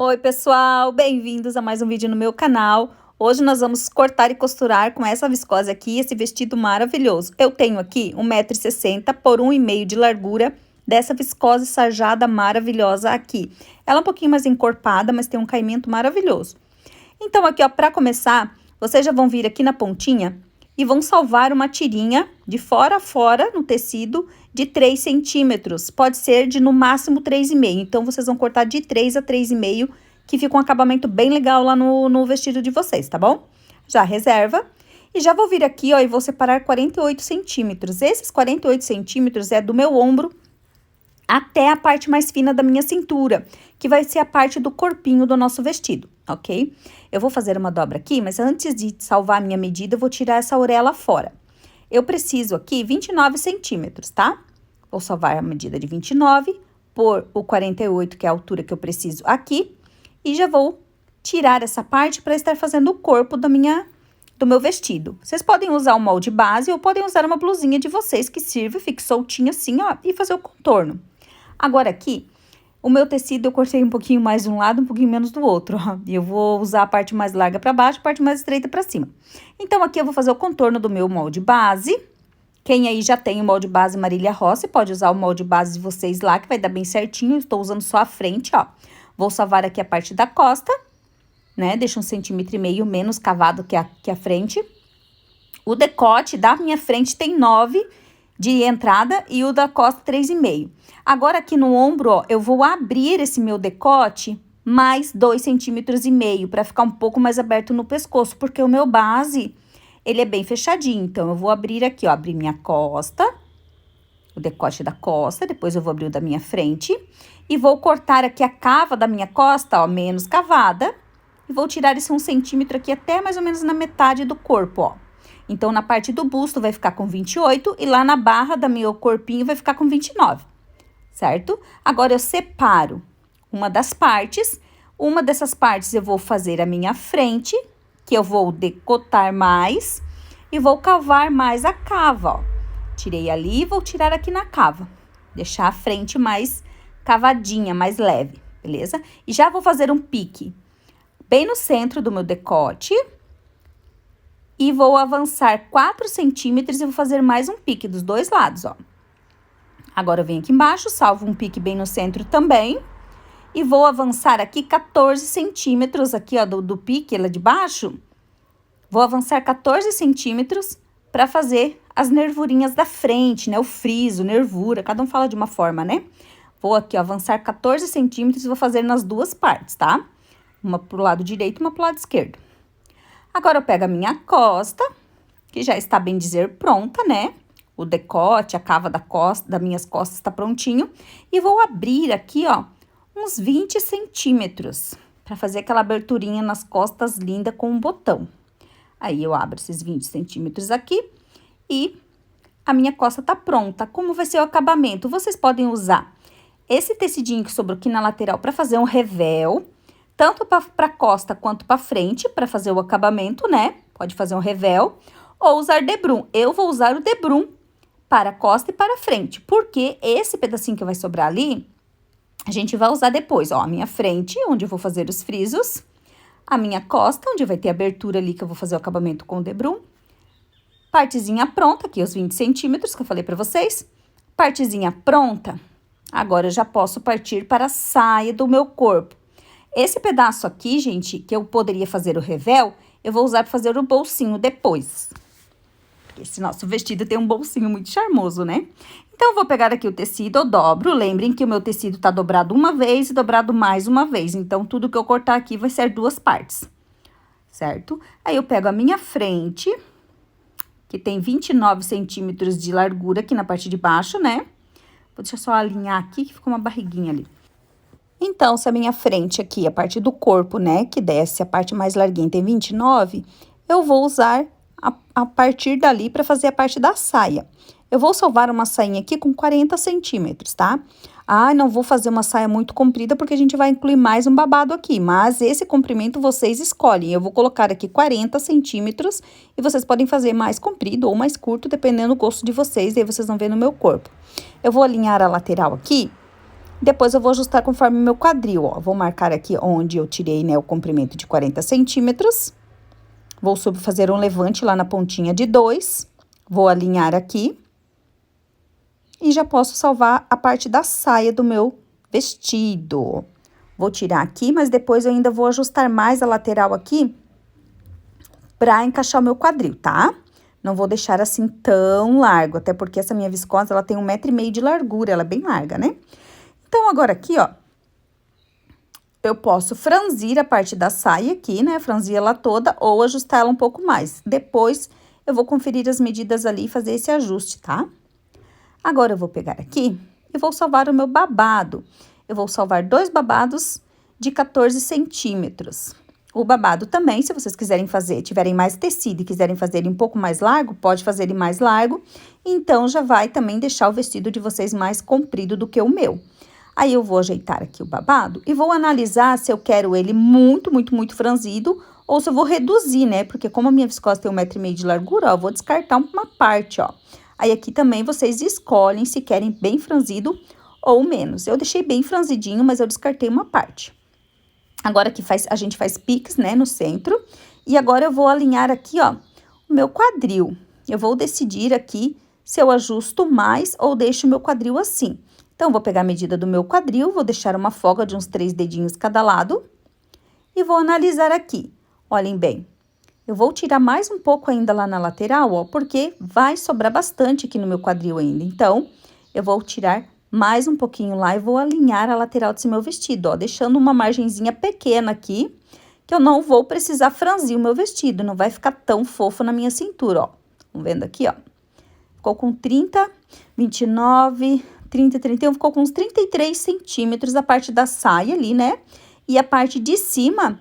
Oi pessoal, bem-vindos a mais um vídeo no meu canal. Hoje nós vamos cortar e costurar com essa viscose aqui, esse vestido maravilhoso. Eu tenho aqui 1,60 m por 1,5 m de largura dessa viscose sarjada maravilhosa aqui. Ela é um pouquinho mais encorpada, mas tem um caimento maravilhoso. Então aqui ó, para começar, vocês já vão vir aqui na pontinha e vão salvar uma tirinha de fora a fora no tecido de 3 centímetros. Pode ser de no máximo 3,5. Então, vocês vão cortar de 3 a 3,5, que fica um acabamento bem legal lá no vestido de vocês, tá bom? Já reserva. E já vou vir aqui, ó, e vou separar 48 centímetros. Esses 48 centímetros é do meu ombro até a parte mais fina da minha cintura, que vai ser a parte do corpinho do nosso vestido, ok? Eu vou fazer uma dobra aqui, mas antes de salvar a minha medida, eu vou tirar essa orelha fora. Eu preciso aqui 29 centímetros, tá? Vou salvar a medida de 29 por o 48, que é a altura que eu preciso aqui, e já vou tirar essa parte para estar fazendo o corpo do meu vestido. Vocês podem usar o molde base ou podem usar uma blusinha de vocês que sirva, fique soltinha assim, ó, e fazer o contorno. Agora aqui, o meu tecido eu cortei um pouquinho mais de um lado, um pouquinho menos do outro, ó. E eu vou usar a parte mais larga para baixo, a parte mais estreita para cima. Então, aqui eu vou fazer o contorno do meu molde base. Quem aí já tem o molde base Marília Rossi, pode usar o molde base de vocês lá, que vai dar bem certinho. Eu estou usando só a frente, ó. Vou salvar aqui a parte da costa, né? Deixa 1,5 cm menos cavado que a frente. O decote da minha frente tem 9 de entrada e o da costa 3,5. Agora, aqui no ombro, ó, eu vou abrir esse meu decote mais 2,5 centímetros para ficar um pouco mais aberto no pescoço, porque o meu base, ele é bem fechadinho. Então, eu vou abrir aqui, ó, abrir minha costa, o decote da costa, depois eu vou abrir o da minha frente e vou cortar aqui a cava da minha costa, ó, menos cavada, e vou tirar esse 1 centímetro aqui até mais ou menos na metade do corpo, ó. Então, na parte do busto vai ficar com 28 e lá na barra do meu corpinho vai ficar com 29, certo? Agora, eu separo uma das partes. Uma dessas partes eu vou fazer a minha frente, que eu vou decotar mais e vou cavar mais a cava, ó. Tirei ali e vou tirar aqui na cava. Deixar a frente mais cavadinha, mais leve, beleza? E já vou fazer um pique bem no centro do meu decote. E vou avançar 4 centímetros e vou fazer mais um pique dos dois lados, ó. Agora, eu venho aqui embaixo, salvo um pique bem no centro também. E vou avançar aqui 14 centímetros aqui, ó, do pique lá de baixo. Vou avançar 14 centímetros para fazer as nervurinhas da frente, né? O friso, nervura, cada um fala de uma forma, né? Vou aqui, ó, avançar 14 centímetros e vou fazer nas duas partes, tá? Uma pro lado direito e uma pro lado esquerdo. Agora, eu pego a minha costa, que já está, bem dizer, pronta, né? O decote, a cava das minhas costas está prontinho. E vou abrir aqui, ó, uns 20 centímetros, para fazer aquela aberturinha nas costas linda com um botão. Aí, eu abro esses 20 centímetros aqui e a minha costa tá pronta. Como vai ser o acabamento? Vocês podem usar esse tecidinho que sobrou aqui na lateral para fazer um revel, tanto para costa quanto para frente, para fazer o acabamento, né? Pode fazer um revel ou usar debrum. Eu vou usar o debrum para costa e para frente, porque esse pedacinho que vai sobrar ali, a gente vai usar depois, ó, a minha frente, onde eu vou fazer os frisos, a minha costa, onde vai ter abertura ali, que eu vou fazer o acabamento com o debrum, partezinha pronta, aqui os 20 centímetros que eu falei para vocês, partezinha pronta. Agora, eu já posso partir para a saia do meu corpo. Esse pedaço aqui, gente, que eu poderia fazer o revel, eu vou usar para fazer o bolsinho depois. Esse nosso vestido tem um bolsinho muito charmoso, né? Então, eu vou pegar aqui o tecido, eu dobro. Lembrem que o meu tecido tá dobrado uma vez e dobrado mais uma vez. Então, tudo que eu cortar aqui vai ser 2 partes, certo? Aí, eu pego a minha frente, que tem 29 centímetros de largura aqui na parte de baixo, né? Vou deixar só alinhar aqui, que ficou uma barriguinha ali. Então, se a minha frente aqui, a parte do corpo, né, que desce, a parte mais larguinha tem 29, eu vou usar a partir dali para fazer a parte da saia. Eu vou salvar uma sainha aqui com 40 centímetros, tá? Ah, não vou fazer uma saia muito comprida porque a gente vai incluir mais um babado aqui, mas esse comprimento vocês escolhem. Eu vou colocar aqui 40 centímetros e vocês podem fazer mais comprido ou mais curto, dependendo do gosto de vocês, e aí vocês vão ver no meu corpo. Eu vou alinhar a lateral aqui Depois eu vou ajustar conforme o meu quadril, ó. Vou marcar aqui onde eu tirei, né, o comprimento de 40 centímetros. Vou fazer um levante lá na pontinha de 2. Vou alinhar aqui. E já posso salvar a parte da saia do meu vestido. Vou tirar aqui, mas depois eu ainda vou ajustar mais a lateral aqui pra encaixar o meu quadril, tá? Não vou deixar assim tão largo, até porque essa minha viscose, ela tem 1,5 m de largura, ela é bem larga, né? Então, agora aqui, ó, eu posso franzir a parte da saia aqui, né? Franzir ela toda ou ajustar ela um pouco mais. Depois, eu vou conferir as medidas ali e fazer esse ajuste, tá? Agora, eu vou pegar aqui e vou salvar o meu babado. Eu vou salvar 2 babados de 14 centímetros. O babado também, se vocês quiserem fazer, tiverem mais tecido e quiserem fazer ele um pouco mais largo, pode fazer ele mais largo. Então, já vai também deixar o vestido de vocês mais comprido do que o meu. Aí, eu vou ajeitar aqui o babado e vou analisar se eu quero ele muito, muito, muito franzido ou se eu vou reduzir, né? Porque como a minha viscose tem 1,5 m de largura, ó, eu vou descartar uma parte, ó. Aí, aqui também vocês escolhem se querem bem franzido ou menos. Eu deixei bem franzidinho, mas eu descartei uma parte. Agora que a gente faz piques, né, no centro. E agora eu vou alinhar aqui, ó, o meu quadril. Eu vou decidir aqui se eu ajusto mais ou deixo o meu quadril assim. Então, vou pegar a medida do meu quadril, vou deixar uma folga de uns 3 dedinhos cada lado. E vou analisar aqui. Olhem bem. Eu vou tirar mais um pouco ainda lá na lateral, ó, porque vai sobrar bastante aqui no meu quadril ainda. Então, eu vou tirar mais um pouquinho lá e vou alinhar a lateral desse meu vestido, ó, deixando uma margenzinha pequena aqui, que eu não vou precisar franzir o meu vestido, não vai ficar tão fofo na minha cintura, ó. Vamos vendo aqui, ó. Ficou com 30, 29, 30, 31, ficou com uns 33 centímetros a parte da saia ali, né? E a parte de cima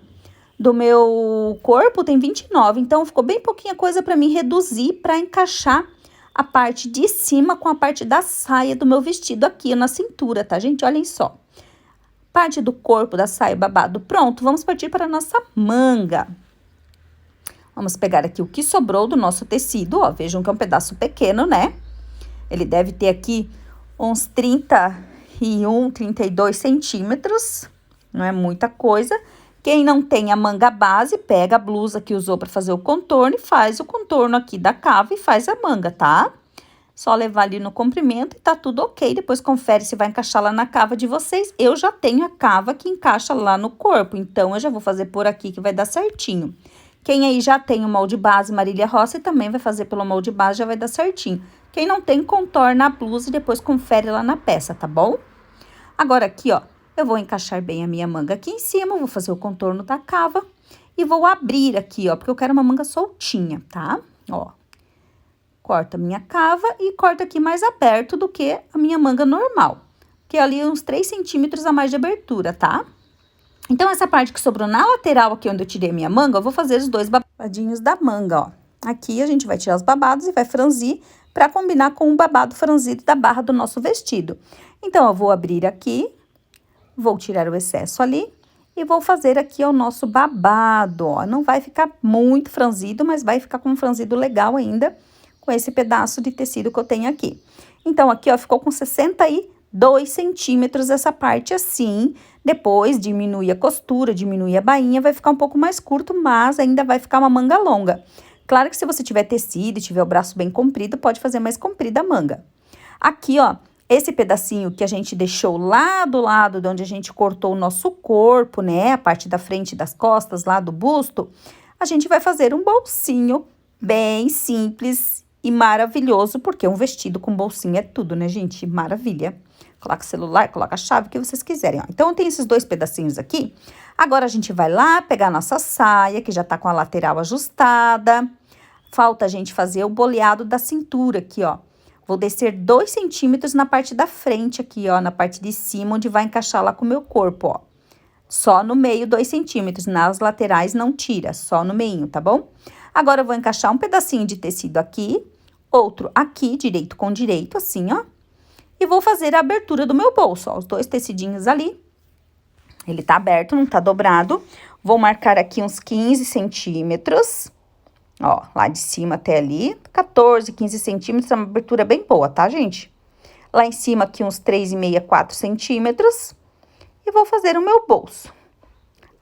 do meu corpo tem 29, então ficou bem pouquinha coisa pra mim reduzir pra encaixar a parte de cima com a parte da saia do meu vestido aqui na cintura, tá, gente? Olhem só. Parte do corpo da saia babado pronto, vamos partir para a nossa manga. Vamos pegar aqui o que sobrou do nosso tecido, ó, vejam que é um pedaço pequeno, né? Ele deve ter aqui uns 31, 32 centímetros, não é muita coisa. Quem não tem a manga base, pega a blusa que usou para fazer o contorno e faz o contorno aqui da cava e faz a manga, tá? Só levar ali no comprimento e tá tudo ok. Depois confere se vai encaixar lá na cava de vocês. Eu já tenho a cava que encaixa lá no corpo, então eu já vou fazer por aqui que vai dar certinho. Quem aí já tem o molde base Marília Rossi também vai fazer pelo molde base, já vai dar certinho. Quem não tem, contorna a blusa e depois confere lá na peça, tá bom? Agora aqui, ó. Eu vou encaixar bem a minha manga aqui em cima, vou fazer o contorno da cava e vou abrir aqui, ó, porque eu quero uma manga soltinha, tá? Ó, corto a minha cava e corto aqui mais aberto do que a minha manga normal, que é ali uns 3 centímetros a mais de abertura, tá? Então, essa parte que sobrou na lateral aqui onde eu tirei a minha manga, eu vou fazer os 2 babadinhos da manga, ó. Aqui a gente vai tirar os babados e vai franzir pra combinar com o babado franzido da barra do nosso vestido. Então, eu vou abrir aqui. Vou tirar o excesso ali e vou fazer aqui o nosso babado, ó. Não vai ficar muito franzido, mas vai ficar com um franzido legal ainda com esse pedaço de tecido que eu tenho aqui. Então, aqui, ó, ficou com 62 centímetros essa parte assim. Depois, diminui a costura, diminui a bainha, vai ficar um pouco mais curto, mas ainda vai ficar uma manga longa. Claro que se você tiver tecido e tiver o braço bem comprido, pode fazer mais comprida a manga. Aqui, ó. Esse pedacinho que a gente deixou lá do lado de onde a gente cortou o nosso corpo, né? A parte da frente das costas, lá do busto, a gente vai fazer um bolsinho bem simples e maravilhoso, porque um vestido com bolsinho é tudo, né, gente? Maravilha. Coloca celular, coloca a chave, o que vocês quiserem, ó. Então, eu tenho esses 2 pedacinhos aqui. Agora, a gente vai lá pegar a nossa saia, que já tá com a lateral ajustada. Falta a gente fazer o boleado da cintura aqui, ó. Vou descer 2 centímetros na parte da frente aqui, ó, na parte de cima, onde vai encaixar lá com o meu corpo, ó. Só no meio 2 centímetros, nas laterais não tira, só no meio, tá bom? Agora, eu vou encaixar um pedacinho de tecido aqui, outro aqui, direito com direito, assim, ó. E vou fazer a abertura do meu bolso, ó, os 2 tecidinhos ali. Ele tá aberto, não tá dobrado. Vou marcar aqui uns 15 centímetros. Ó, lá de cima até ali, 14, 15 centímetros, é uma abertura bem boa, tá, gente? Lá em cima aqui uns 3,5, 4 centímetros. E vou fazer o meu bolso.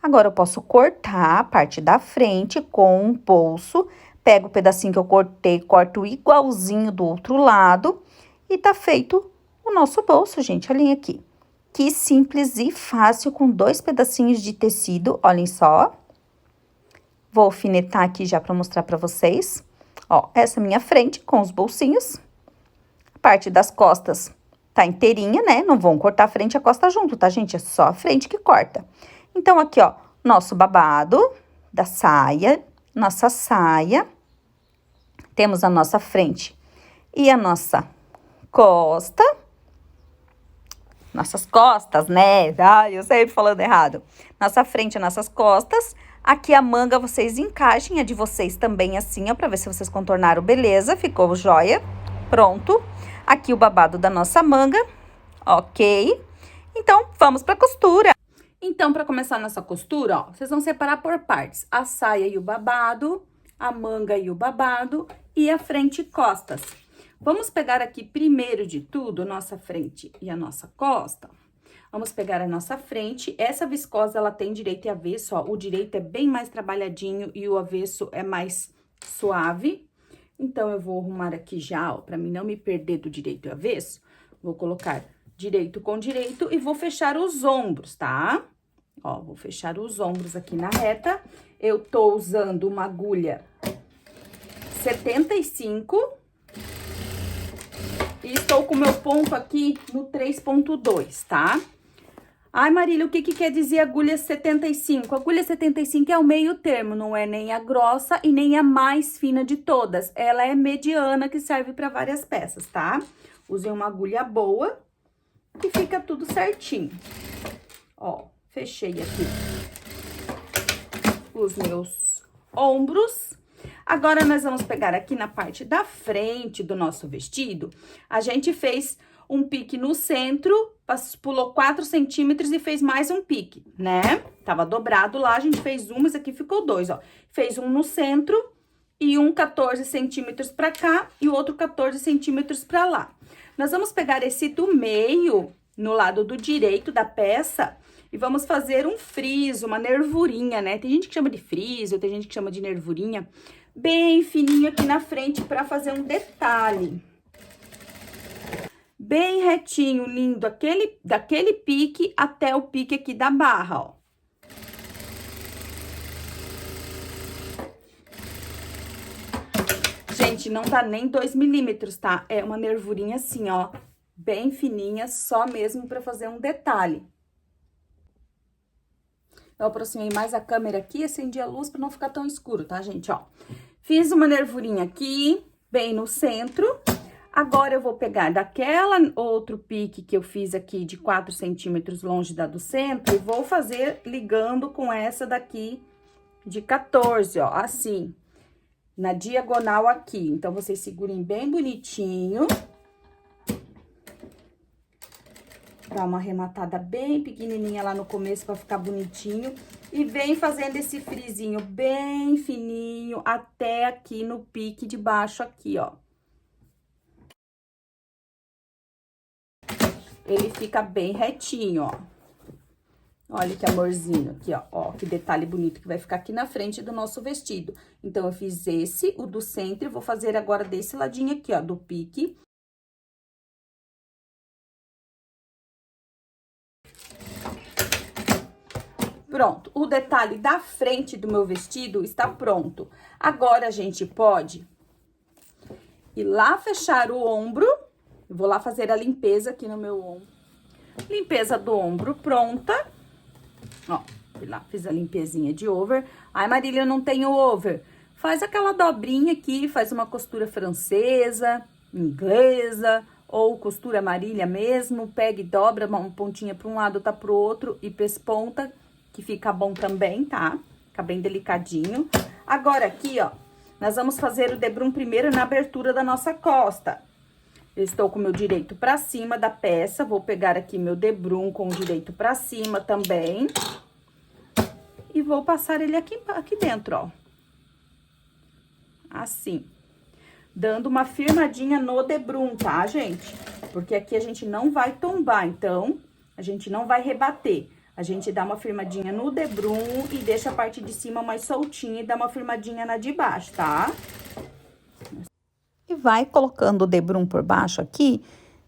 Agora, eu posso cortar a parte da frente com um bolso. Pego o pedacinho que eu cortei, corto igualzinho do outro lado. E tá feito o nosso bolso, gente. Olhem aqui. Que simples e fácil, com 2 pedacinhos de tecido, olhem só. Vou alfinetar aqui já pra mostrar pra vocês. Ó, essa é a minha frente com os bolsinhos. A parte das costas tá inteirinha, né? Não vão cortar a frente e a costa junto, tá, gente? É só a frente que corta. Então, aqui, ó, nosso babado da saia, nossa saia. Temos a nossa frente e a nossa costa. Nossas costas, né? Ai, eu sempre falando errado. Nossa frente e nossas costas. Aqui a manga, vocês encaixem a de vocês também assim, ó, pra ver se vocês contornaram, beleza. Ficou joia. Pronto. Aqui o babado da nossa manga, ok? Então, vamos pra costura. Então, pra começar a nossa costura, ó, vocês vão separar por partes. A saia e o babado, a manga e o babado e a frente e costas. Vamos pegar aqui, primeiro de tudo, nossa frente e a nossa costa. Vamos pegar a nossa frente. Essa viscose, ela tem direito e avesso, ó. O direito é bem mais trabalhadinho e o avesso é mais suave. Então, eu vou arrumar aqui já, ó, pra mim não me perder do direito e avesso. Vou colocar direito com direito e vou fechar os ombros, tá? Ó, vou fechar os ombros aqui na reta. Eu tô usando uma agulha 75 e estou com o meu ponto aqui no 3,2, tá? Ai, Marília, o que que quer dizer agulha 75? Agulha 75 é o meio termo, não é nem a grossa e nem a mais fina de todas. Ela é mediana, que serve para várias peças, tá? Usei uma agulha boa e fica tudo certinho. Ó, fechei aqui os meus ombros. Agora, nós vamos pegar aqui na parte da frente do nosso vestido. A gente fez um pique no centro, pulou 4 centímetros e fez mais um pique, né? Tava dobrado lá, a gente fez um, mas aqui ficou 2, ó. Fez um no centro e um 14 centímetros pra cá e o outro 14 centímetros pra lá. Nós vamos pegar esse do meio, no lado do direito da peça, e vamos fazer um friso, uma nervurinha, né? Tem gente que chama de friso, tem gente que chama de nervurinha, bem fininho aqui na frente pra fazer um detalhe. Bem retinho, lindo, daquele pique até o pique aqui da barra, ó. Gente, não dá nem 2 milímetros, tá? É uma nervurinha assim, ó, bem fininha, só mesmo pra fazer um detalhe. Eu aproximei mais a câmera aqui, acendi a luz pra não ficar tão escuro, tá, gente? Ó, fiz uma nervurinha aqui, bem no centro. Agora, eu vou pegar daquela outro pique que eu fiz aqui de 4 centímetros longe da do centro e vou fazer ligando com essa daqui de 14, ó, assim, na diagonal aqui. Então, vocês segurem bem bonitinho. Dá uma arrematada bem pequenininha lá no começo pra ficar bonitinho. E vem fazendo esse frisinho bem fininho até aqui no pique de baixo aqui, ó. Ele fica bem retinho, ó. Olha que amorzinho aqui, ó. Ó, que detalhe bonito que vai ficar aqui na frente do nosso vestido. Então, eu fiz esse, o do centro, e vou fazer agora desse ladinho aqui, ó, do pique. Pronto, o detalhe da frente do meu vestido está pronto. Agora, a gente pode ir lá fechar o ombro. Eu vou lá fazer a limpeza aqui no meu ombro. Limpeza do ombro pronta. Ó, fui lá, fiz a limpezinha de over. Ai, Marília, eu não tenho over. Faz aquela dobrinha aqui, faz uma costura francesa, inglesa, ou costura Marília mesmo. Pega e dobra uma pontinha para um lado, tá pro outro, e pesponta, que fica bom também, tá? Fica bem delicadinho. Agora aqui, ó, nós vamos fazer o debrum primeiro na abertura da nossa costa. Eu estou com o meu direito pra cima da peça, vou pegar aqui meu debrum com o direito pra cima também. E vou passar ele aqui dentro, ó. Assim. dando uma firmadinha no debrum, tá, gente? Porque aqui a gente não vai tombar, então, a gente não vai rebater. A gente dá uma firmadinha no debrum e deixa a parte de cima mais soltinha e dá uma firmadinha na de baixo, tá? E vai colocando o debrum por baixo aqui,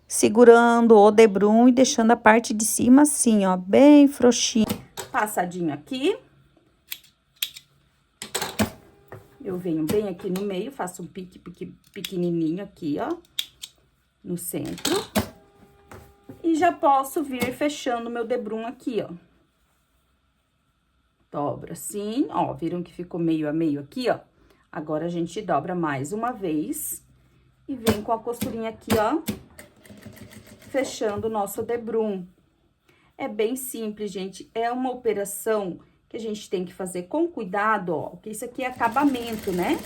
segurando o debrum e deixando a parte de cima assim, ó, bem frouxinha. Passadinho aqui. Eu venho bem aqui no meio, faço um pique pequenininho aqui, ó, no centro. E já posso vir fechando meu debrum aqui, ó. Dobra assim, ó, viram que ficou meio a meio aqui, ó? Agora, a gente dobra mais uma vez e vem com a costurinha aqui, ó, fechando o nosso debrum. É bem simples, gente, é uma operação que a gente tem que fazer com cuidado, ó, porque isso aqui é acabamento, né?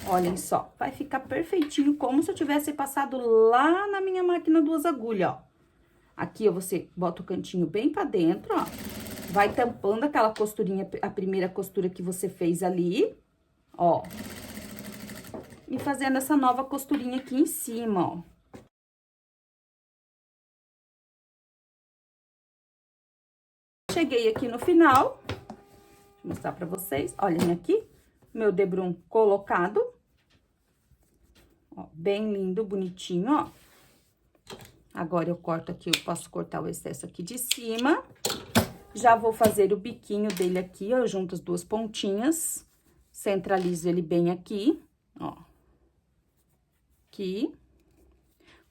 Olhem só, vai ficar perfeitinho, como se eu tivesse passado lá na minha máquina 2 agulhas, ó. Aqui, ó, você bota o cantinho bem pra dentro, ó. Vai tampando aquela costurinha, a primeira costura que você fez ali, ó. E fazendo essa nova costurinha aqui em cima, ó. Cheguei aqui no final, vou mostrar pra vocês, olhem aqui, meu debrum colocado. Ó, bem lindo, bonitinho, ó. Agora, eu corto aqui, eu posso cortar o excesso aqui de cima. Já vou fazer o biquinho dele aqui, ó, junto as duas pontinhas. Centralizo ele bem aqui, ó. Aqui.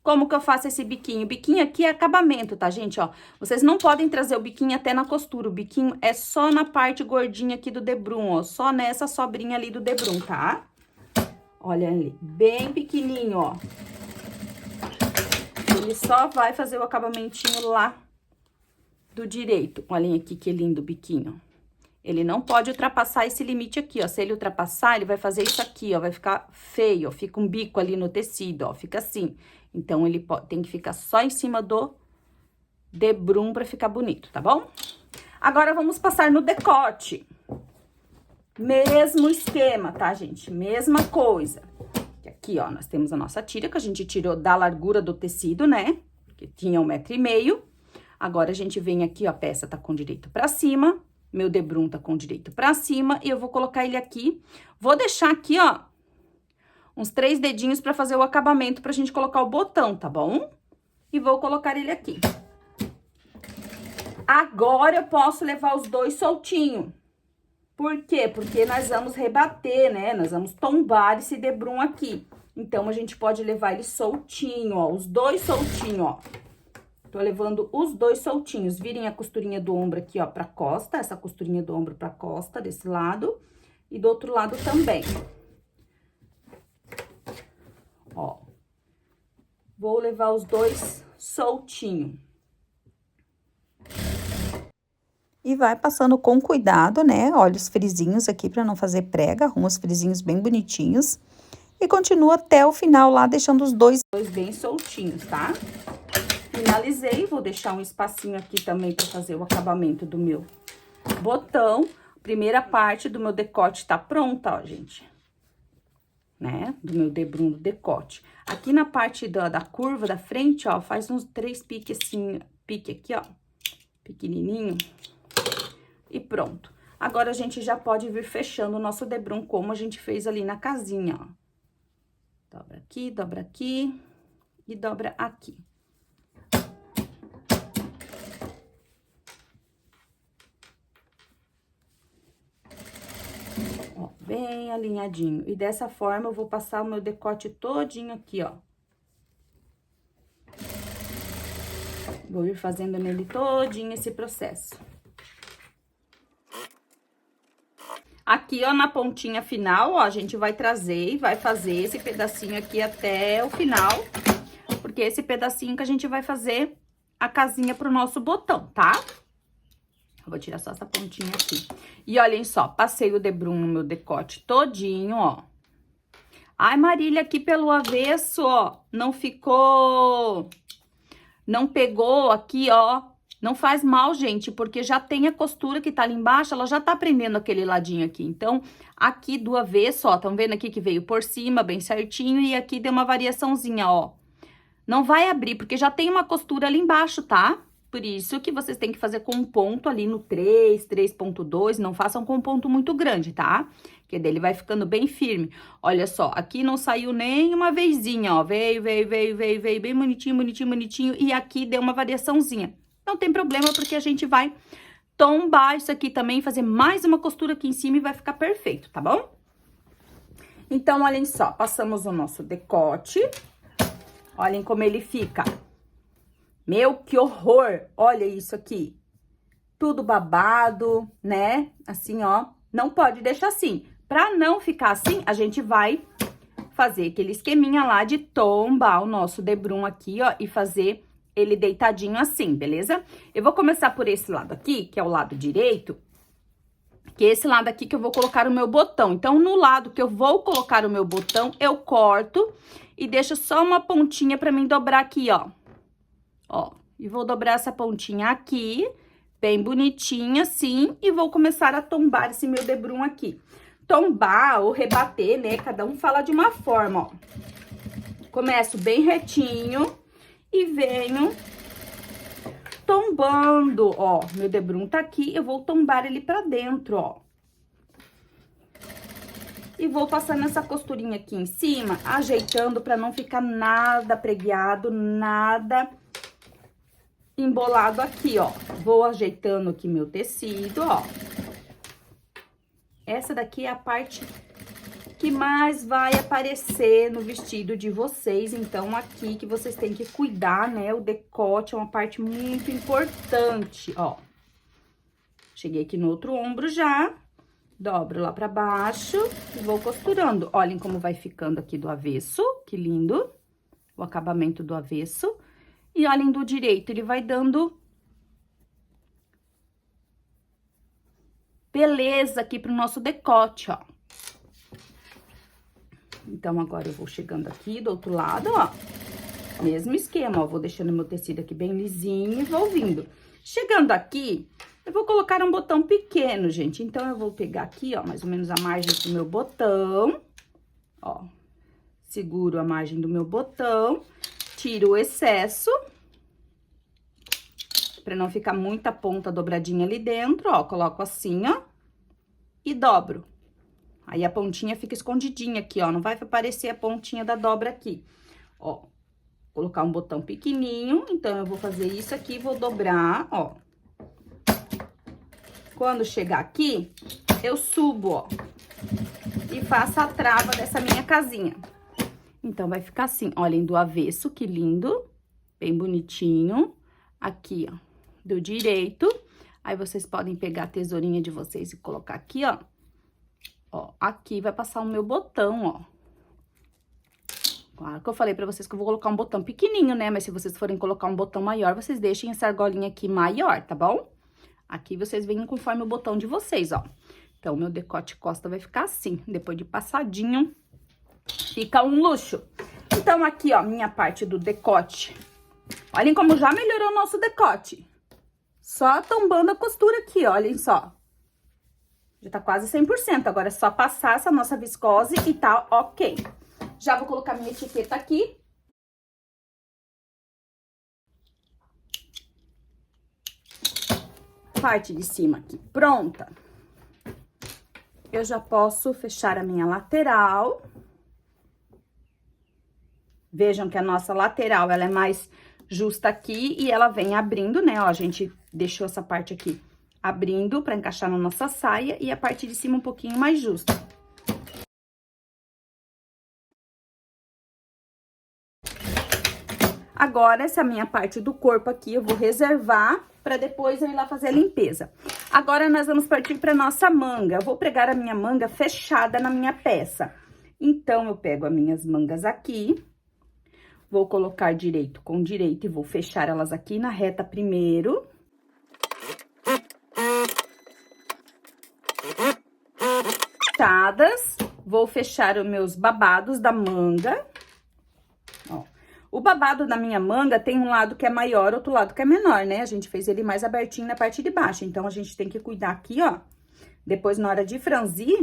Como que eu faço esse biquinho? O biquinho aqui é acabamento, tá, gente, ó? Vocês não podem trazer o biquinho até na costura. O biquinho é só na parte gordinha aqui do debrum, ó. Só nessa sobrinha ali do debrum, tá? Olha ali, bem pequenininho, ó. Ele só vai fazer o acabamentinho lá do direito. Olhem aqui que lindo o biquinho. Ele não pode ultrapassar esse limite aqui, ó. Se ele ultrapassar, ele vai fazer isso aqui, ó. Vai ficar feio, ó. Fica um bico ali no tecido, ó. Fica assim. Então, ele tem que ficar só em cima do debrum pra ficar bonito, tá bom? Agora, vamos passar no decote. Mesmo esquema, tá, gente? Mesma coisa. Aqui, ó, nós temos a nossa tira, que a gente tirou da largura do tecido, né? Que tinha 1,5 m. Agora, a gente vem aqui, ó, a peça tá com direito pra cima, meu debrum tá com direito pra cima, e eu vou colocar ele aqui. Vou deixar aqui, ó, uns 3 dedinhos pra fazer o acabamento, pra gente colocar o botão, tá bom? E vou colocar ele aqui. Agora, eu posso levar os dois soltinhos. Por quê? Porque nós vamos rebater, né? Nós vamos tombar esse debrum aqui. Então, a gente pode levar ele soltinho, ó, os dois soltinhos, ó. Tô levando os dois soltinhos. Virem a costurinha do ombro aqui, ó, pra costa. Essa costurinha do ombro pra costa, desse lado. E do outro lado também. Ó. Vou levar os dois soltinho. E vai passando com cuidado, né? Olha os frisinhos aqui pra não fazer prega. Arruma os frisinhos bem bonitinhos. E continua até o final lá, deixando os dois bem soltinhos, tá? Finalizei, vou deixar um espacinho aqui também pra fazer o acabamento do meu botão. Primeira parte do meu decote tá pronta, ó, gente. Né? Do meu debrum do decote. Aqui na parte da curva da frente, ó, faz uns 3 piques assim, pique aqui, ó, pequenininho. E pronto. Agora, a gente já pode vir fechando o nosso debrum como a gente fez ali na casinha, ó. Dobra aqui e dobra aqui. Ó, bem alinhadinho. E dessa forma, eu vou passar o meu decote todinho aqui, ó. Vou ir fazendo nele todinho esse processo. Aqui, ó, na pontinha final, ó, a gente vai trazer e vai fazer esse pedacinho aqui até o final, porque esse pedacinho que a gente vai fazer a casinha pro nosso botão, tá? Eu vou tirar só essa pontinha aqui. E olhem só, passei o debrum no meu decote todinho, ó. Ai, Marília, aqui pelo avesso, ó, não ficou... Não pegou aqui, ó, Não faz mal, gente, porque já tem a costura que tá ali embaixo, ela já tá prendendo aquele ladinho aqui. Então, aqui do avesso, ó, tão vendo aqui que veio por cima, bem certinho, e aqui deu uma variaçãozinha, ó. Não vai abrir, porque já tem uma costura ali embaixo, tá? Por isso que vocês têm que fazer com um ponto ali no 3, 3.2, não façam com um ponto muito grande, tá? Que dele vai ficando bem firme. Olha só, aqui não saiu nem uma vezinha, ó, veio, bem bonitinho, bonitinho, bonitinho, e aqui deu uma variaçãozinha. Não tem problema, porque a gente vai tombar isso aqui também, fazer mais uma costura aqui em cima e vai ficar perfeito, tá bom? Então, olhem só, passamos o nosso decote. Olhem como ele fica. Meu, que horror! Olha isso aqui. Tudo babado, né? Assim, ó. Não pode deixar assim. Pra não ficar assim, a gente vai fazer aquele esqueminha lá de tombar o nosso debrum aqui, ó. E fazer ele deitadinho assim, beleza? Eu vou começar por esse lado aqui, que é o lado direito. Que é esse lado aqui que eu vou colocar o meu botão. Então, no lado que eu vou colocar o meu botão, eu corto e deixo só uma pontinha pra mim dobrar aqui, ó. Ó, e vou dobrar essa pontinha aqui, bem bonitinha assim, e vou começar a tombar esse meu debrum aqui. Tombar ou rebater, né? Cada um fala de uma forma, ó. Começo bem retinho e venho tombando, ó. Meu debrum tá aqui, eu vou tombar ele pra dentro, ó. E vou passando essa costurinha aqui em cima, ajeitando pra não ficar nada preguiado, nada embolado aqui, ó. Vou ajeitando aqui meu tecido, ó. Essa daqui é a parte que mais vai aparecer no vestido de vocês. Então, aqui que vocês têm que cuidar, né? O decote é uma parte muito importante, ó. Cheguei aqui no outro ombro já. Dobro lá pra baixo e vou costurando. Olhem como vai ficando aqui do avesso, que lindo. O acabamento do avesso. E olhem do direito, ele vai dando beleza aqui pro nosso decote, ó. Então, agora eu vou chegando aqui do outro lado, ó. Mesmo esquema, ó. Vou deixando meu tecido aqui bem lisinho e vou vindo. Chegando aqui, eu vou colocar um botão pequeno, gente. Então, eu vou pegar aqui, ó, mais ou menos a margem do meu botão. Ó, seguro a margem do meu botão. Tiro o excesso, pra não ficar muita ponta dobradinha ali dentro, ó. Coloco assim, ó, e dobro. Aí, a pontinha fica escondidinha aqui, ó. Não vai aparecer a pontinha da dobra aqui. Ó, colocar um botão pequenininho. Então, eu vou fazer isso aqui, vou dobrar, ó. Quando chegar aqui, eu subo, ó. E faço a trava dessa minha casinha. Então, vai ficar assim, olhem, do avesso, que lindo, bem bonitinho. Aqui, ó, do direito. Aí, vocês podem pegar a tesourinha de vocês e colocar aqui, ó. Ó, aqui vai passar o meu botão, ó. Claro que eu falei pra vocês que eu vou colocar um botão pequenininho, né? Mas se vocês forem colocar um botão maior, vocês deixem essa argolinha aqui maior, tá bom? Aqui, vocês vêm conforme o botão de vocês, ó. Então, o meu decote costa vai ficar assim, depois de passadinho. Fica um luxo. Então, aqui, ó, minha parte do decote. Olhem como já melhorou o nosso decote. Só tombando a costura aqui, olhem só. Já tá quase 100%. Agora, é só passar essa nossa viscose e tá ok. Já vou colocar minha etiqueta aqui. Parte de cima aqui pronta. Eu já posso fechar a minha lateral. Vejam que a nossa lateral, ela é mais justa aqui e ela vem abrindo, né? Ó, a gente deixou essa parte aqui abrindo pra encaixar na nossa saia e a parte de cima um pouquinho mais justa. Agora, essa minha parte do corpo aqui, eu vou reservar pra depois eu ir lá fazer a limpeza. Agora, nós vamos partir pra nossa manga. Eu vou pregar a minha manga fechada na minha peça. Então, eu pego as minhas mangas aqui. Vou colocar direito com direito e vou fechar elas aqui na reta primeiro. Fechadas, vou fechar os meus babados da manga. Ó, O babado da minha manga tem um lado que é maior, outro lado que é menor, né? A gente fez ele mais abertinho na parte de baixo, então a gente tem que cuidar aqui, ó. Depois, na hora de franzir,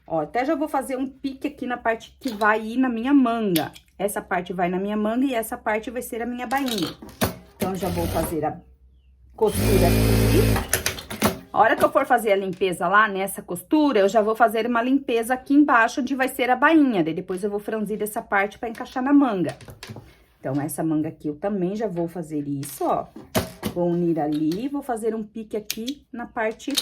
ó, até já vou fazer um pique aqui na parte que vai ir na minha manga. Essa parte vai na minha manga e essa parte vai ser a minha bainha. Então, já vou fazer a costura aqui. A hora que eu for fazer a limpeza lá nessa costura, eu já vou fazer uma limpeza aqui embaixo, onde vai ser a bainha. Daí, depois eu vou franzir essa parte pra encaixar na manga. Então, essa manga aqui eu também já vou fazer isso, ó. Vou unir ali, vou fazer um pique aqui na parte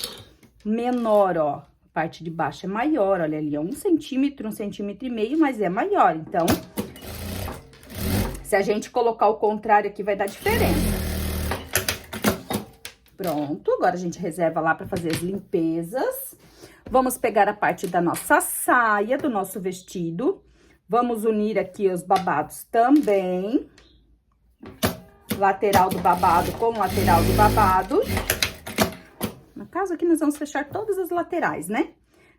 menor, ó. A parte de baixo é maior, olha ali, é 1 centímetro, 1,5 centímetros, mas é maior. Então, se a gente colocar o contrário aqui, vai dar diferença. Pronto, agora a gente reserva lá para fazer as limpezas. Vamos pegar a parte da nossa saia, do nosso vestido. Vamos unir aqui os babados também. Lateral do babado com lateral do babado. No caso aqui, nós vamos fechar todas as laterais, né?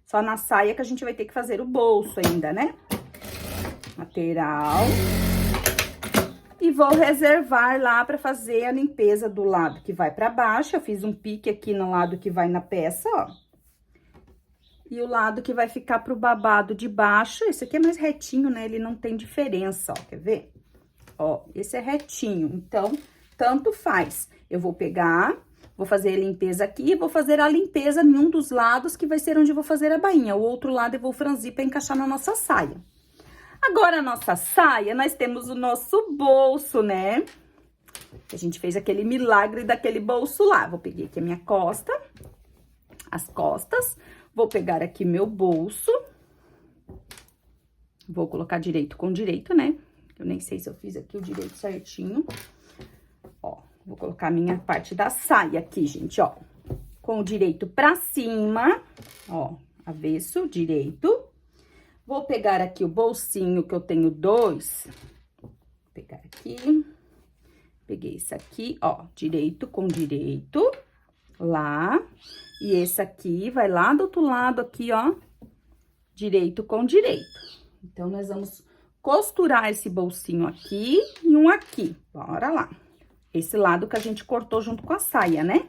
Só na saia que a gente vai ter que fazer o bolso ainda, né? Lateral. E vou reservar lá pra fazer a limpeza do lado que vai pra baixo. Eu fiz um pique aqui no lado que vai na peça, ó. E o lado que vai ficar pro babado de baixo, esse aqui é mais retinho, né? Ele não tem diferença, ó, quer ver? Ó, esse é retinho, então, tanto faz. Eu vou pegar, vou fazer a limpeza aqui e vou fazer a limpeza em um dos lados, que vai ser onde eu vou fazer a bainha. O outro lado eu vou franzir pra encaixar na nossa saia. Agora, a nossa saia, nós temos o nosso bolso, né? A gente fez aquele milagre daquele bolso lá. Vou pegar aqui a minha costa, as costas. Vou pegar aqui meu bolso. Vou colocar direito com direito, né? Eu nem sei se eu fiz aqui o direito certinho. Ó, vou colocar a minha parte da saia aqui, gente, ó. Com o direito pra cima, ó, avesso, direito. Vou pegar aqui o bolsinho, que eu tenho 2. Vou pegar aqui. Peguei esse aqui, ó, direito com direito, lá. E esse aqui vai lá do outro lado aqui, ó, direito com direito. Então, nós vamos costurar esse bolsinho aqui e um aqui. Bora lá. Esse lado que a gente cortou junto com a saia, né?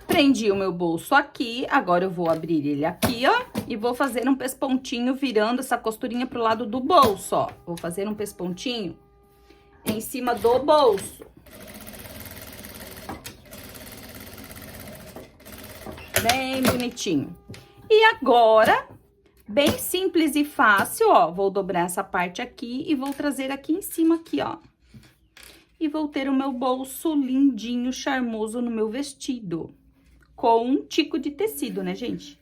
Prendi o meu bolso aqui, agora eu vou abrir ele aqui, ó, e vou fazer um pespontinho virando essa costurinha pro lado do bolso, ó. Vou fazer um pespontinho em cima do bolso. Bem bonitinho. E agora, bem simples e fácil, ó, vou dobrar essa parte aqui e vou trazer aqui em cima aqui, ó. E vou ter o meu bolso lindinho, charmoso no meu vestido. Com um tico de tecido, né, gente?